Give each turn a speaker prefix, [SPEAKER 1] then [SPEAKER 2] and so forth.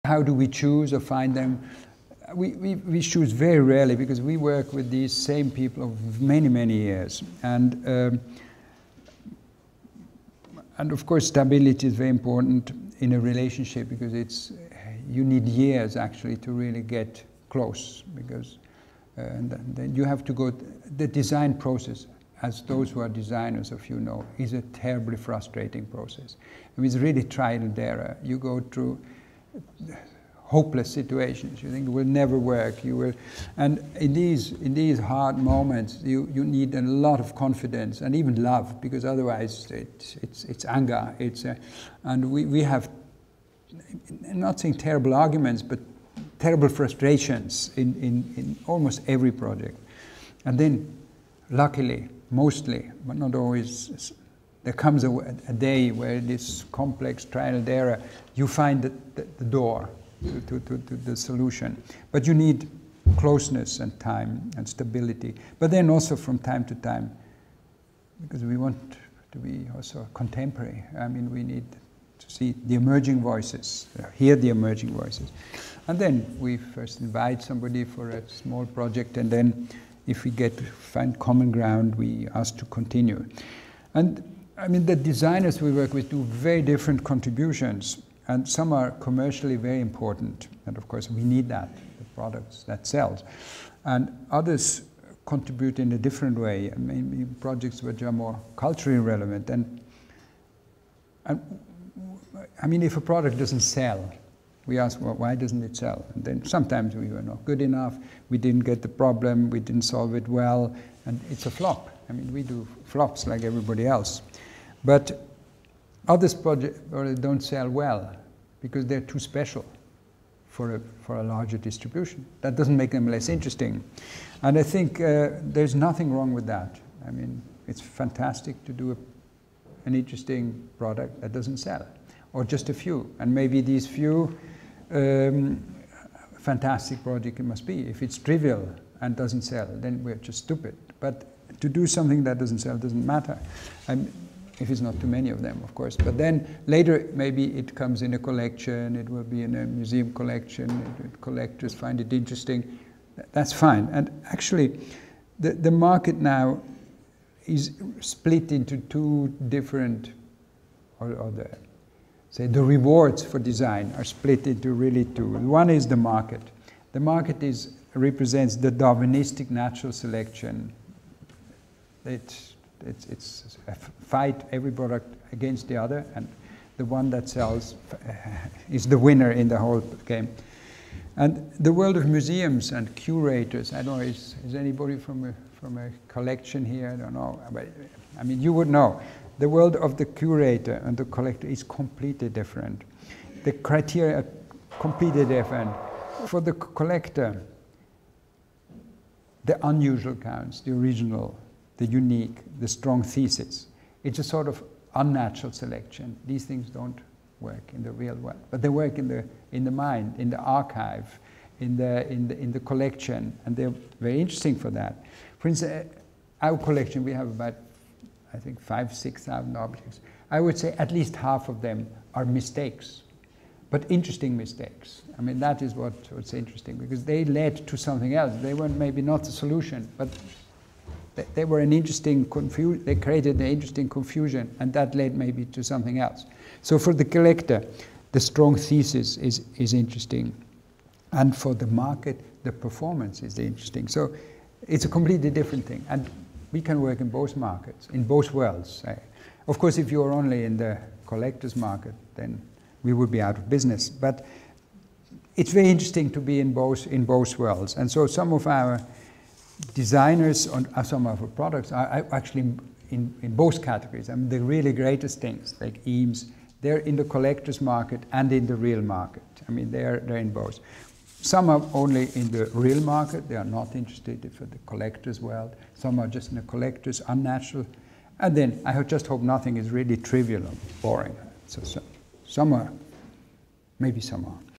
[SPEAKER 1] How do we choose or find them? We choose very rarely, because we work with these same people of many, many years. And of course, stability is very important in a relationship, because you need years actually to really get close, because and then you have to go. The design process, as those who are designers of you know, is a terribly frustrating process. I mean, it's really trial and error. You go through hopeless situations. You think it will never work. You will, and in these hard moments, you need a lot of confidence and even love, because otherwise it's anger. And we have, I'm not saying terrible arguments, but terrible frustrations in almost every project. And then, luckily, mostly, but not always, there comes a day where this complex trial and error, you find the door to the solution. But you need closeness and time and stability. But then also from time to time, because we want to be also contemporary, I mean, we need to see the emerging voices, hear the emerging voices. And then we first invite somebody for a small project, and then if we find common ground, we ask to continue. And I mean, the designers we work with do very different contributions, and some are commercially very important, and of course we need that, the products that sells. And others contribute in a different way. I mean, projects which are more culturally relevant. And I mean, if a product doesn't sell, we ask, well, why doesn't it sell? And then sometimes we were not good enough, we didn't get the problem, we didn't solve it well, and it's a flop. I mean, we do flops like everybody else. But others projects don't sell well because they're too special for a larger distribution. That doesn't make them less interesting. And I think there's nothing wrong with that. I mean, it's fantastic to do an interesting product that doesn't sell, or just a few. And maybe these few fantastic project it must be. If it's trivial and doesn't sell, then we're just stupid. But to do something that doesn't sell doesn't matter. If it's not too many of them, of course. But then later, maybe it comes in a collection, it will be in a museum collection, collectors find it interesting. That's fine. And actually, the market now is split into two different, the rewards for design are split into really two. One is the market. The market represents the Darwinistic natural selection. It's a fight, every product against the other, and the one that sells is the winner in the whole game. And the world of museums and curators, I don't know, is anybody from a collection here? I don't know. But, I mean, you would know. The world of the curator and the collector is completely different. The criteria are completely different. For the collector, the unusual counts, the original, the unique, the strong thesis. It's a sort of unnatural selection. These things don't work in the real world, but they work in the mind, in the archive, in the collection, and they're very interesting for that. For instance, our collection, we have about, I think, 5,000–6,000 objects. I would say at least half of them are mistakes, but interesting mistakes. I mean, that is what's interesting, because they led to something else. They were maybe not the solution, but they were an interesting confusion. They created an interesting confusion, and that led maybe to something else. So for the collector, the strong thesis is interesting, and for the market, the performance is interesting. So it's a completely different thing, and we can work in both markets, in both worlds. Of course, if you're only in the collector's market, then we would be out of business. But it's very interesting to be in both worlds, and so some of our designers on some of our products are actually in both categories. I mean, the really greatest things, like Eames, they're in the collector's market and in the real market. I mean, they're in both. Some are only in the real market. They are not interested for the collector's world. Some are just in the collector's, unnatural. And then I just hope nothing is really trivial or boring. So some are, maybe some are.